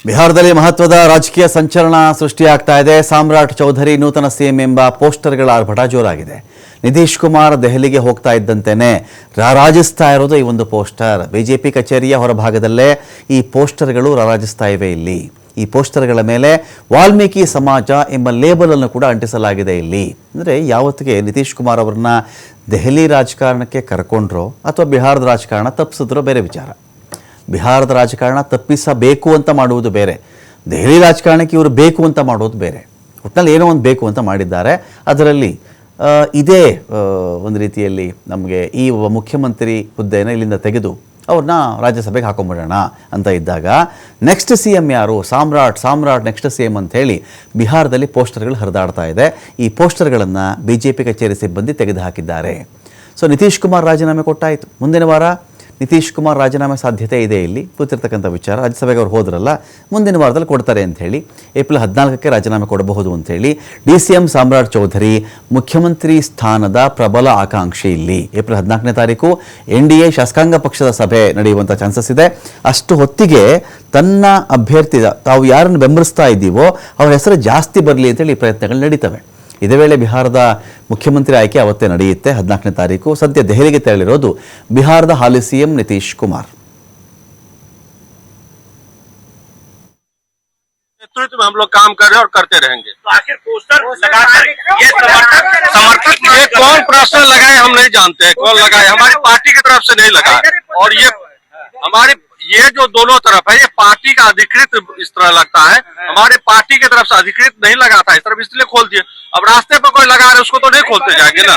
ಬಿಹಾರದಲ್ಲಿ ಮಹತ್ವದ ರಾಜಕೀಯ ಸಂಚಲನ ಸೃಷ್ಟಿಯಾಗ್ತಾ ಇದೆ. ಸಾಮ್ರಾಟ್ ಚೌಧರಿ ನೂತನ ಸಿಎಂ ಎಂಬ ಪೋಸ್ಟರ್ಗಳ ಆರ್ಭಟ ಜೋರಾಗಿದೆ. ನಿತೀಶ್ ಕುಮಾರ್ ದೆಹಲಿಗೆ ಹೋಗ್ತಾ ಇದ್ದಂತೆಯೇ ರಾರಾಜಿಸ್ತಾ ಇರೋದು ಈ ಒಂದು ಪೋಸ್ಟರ್. ಬಿಜೆಪಿ ಕಚೇರಿಯ ಹೊರಭಾಗದಲ್ಲೇ ಈ ಪೋಸ್ಟರ್ಗಳು ರಾರಾಜಿಸ್ತಾ ಇವೆ. ಇಲ್ಲಿ ಈ ಪೋಸ್ಟರ್ಗಳ ಮೇಲೆ ವಾಲ್ಮೀಕಿ ಸಮಾಜ ಎಂಬ ಲೇಬಲ್ ಅನ್ನು ಕೂಡ ಅಂಟಿಸಲಾಗಿದೆ. ಇಲ್ಲಿ ಅಂದರೆ ಯಾವತ್ತಿಗೆ ನಿತೀಶ್ ಕುಮಾರ್ ಅವರನ್ನ ದೆಹಲಿ ರಾಜಕಾರಣಕ್ಕೆ ಕರ್ಕೊಂಡ್ರೋ ಅಥವಾ ಬಿಹಾರದ ರಾಜಕಾರಣ ತಪ್ಪಿಸಿದ್ರೋ ಬೇರೆ ವಿಚಾರ. ಬಿಹಾರದ ರಾಜಕಾರಣ ತಪ್ಪಿಸಬೇಕು ಅಂತ ಮಾಡುವುದು ಬೇರೆ, ದೆಹಲಿ ರಾಜಕಾರಣಕ್ಕೆ ಇವರು ಬೇಕು ಅಂತ ಮಾಡೋದು ಬೇರೆ. ಒಟ್ಟಿನಲ್ಲಿ ಏನೋ ಒಂದು ಬೇಕು ಅಂತ ಮಾಡಿದ್ದಾರೆ. ಅದರಲ್ಲಿ ಇದೇ ಒಂದು ರೀತಿಯಲ್ಲಿ ನಮಗೆ ಈ ಮುಖ್ಯಮಂತ್ರಿ ಹುದ್ದೆಯನ್ನು ಇಲ್ಲಿಂದ ತೆಗೆದು ಅವ್ರನ್ನ ರಾಜ್ಯಸಭೆಗೆ ಹಾಕೊಂಡ್ಬಿಡೋಣ ಅಂತ ಇದ್ದಾಗ ನೆಕ್ಸ್ಟ್ ಸಿ ಎಂ ಯಾರು, ಸಾಮ್ರಾಟ್ ನೆಕ್ಸ್ಟ್ ಸಿ ಎಂ ಅಂತ ಹೇಳಿ ಬಿಹಾರದಲ್ಲಿ ಪೋಸ್ಟರ್ಗಳು ಹರಿದಾಡ್ತಾ ಇದೆ. ಈ ಪೋಸ್ಟರ್ಗಳನ್ನು BJP ಕಚೇರಿ ಸಿಬ್ಬಂದಿ ತೆಗೆದು ಹಾಕಿದ್ದಾರೆ. ಸೊ ನಿತೀಶ್ ಕುಮಾರ್ ರಾಜೀನಾಮೆ ಕೊಟ್ಟಾಯಿತು. ಮುಂದಿನ ವಾರ ನಿತೀಶ್ ಕುಮಾರ್ ರಾಜೀನಾಮೆ ಸಾಧ್ಯತೆ ಇದೆ. ಇಲ್ಲಿ ಕೂತಿರ್ತಕ್ಕಂಥ ವಿಚಾರ. ರಾಜ್ಯಸಭೆಗೆ ಅವ್ರು ಹೋದ್ರಲ್ಲ, ಮುಂದಿನ ವಾರದಲ್ಲಿ ಕೊಡ್ತಾರೆ ಅಂಥೇಳಿ, ಏಪ್ರಿಲ್ 14ಕ್ಕೆ ರಾಜೀನಾಮೆ ಕೊಡಬಹುದು ಅಂಥೇಳಿ DCM ಸಾಮ್ರಾಟ್ ಚೌಧರಿ ಮುಖ್ಯಮಂತ್ರಿ ಸ್ಥಾನದ ಪ್ರಬಲ ಆಕಾಂಕ್ಷಿ. ಇಲ್ಲಿ ಏಪ್ರಿಲ್ 14ನೇ ತಾರೀಕು NDA ಶಾಸಕಾಂಗ ಪಕ್ಷದ ಸಭೆ ನಡೆಯುವಂಥ ಚಾನ್ಸಸ್ ಇದೆ. ಅಷ್ಟು ಹೊತ್ತಿಗೆ ತನ್ನ ಅಭ್ಯರ್ಥಿ ತಾವು ಯಾರನ್ನು ಬೆಂಬಲಿಸ್ತಾ ಇದ್ದೀವೋ ಅವ್ರ ಹೆಸರು ಜಾಸ್ತಿ ಬರಲಿ ಅಂತೇಳಿ ಪ್ರಯತ್ನಗಳು ನಡೀತವೆ. ಇದೇ ವೇಳೆ ಬಿಹಾರದ ಮುಖ್ಯಮಂತ್ರಿ ಆಯ್ಕೆ ಅವತ್ತೇ ನಡೆಯುತ್ತೆ 14ನೇ ತಾರೀಕು. ಸದ್ಯ ದೆಹಲಿಗೆ ತೆರಳಿರೋದು ಬಿಹಾರದ ಹಾಲಿ ಸಿಎಂ ನಿತೀಶ್ ಕುಮಾರ್. नेतृत्व में हम लोग काम कर रहे हैं और करते रहेंगे। तो आखिर पोस्टर लगाकर ये समर्थक ये कौन प्रश्न लगाए हम नहीं जानते हैं, कौन लगाए, हमारी पार्टी की तरफ से नहीं लगा। और ये हमारी ये जो दोनों तरफ है ये पार्टी का अधिकृत इस तरह लगता है, हमारे पार्टी की तरफ से अधिकृत नहीं लगा था इस तरफ, इसलिए खोल दिए। अब रास्ते पर कोई लगा रहे उसको तो नहीं खोलते जाएंगे ना।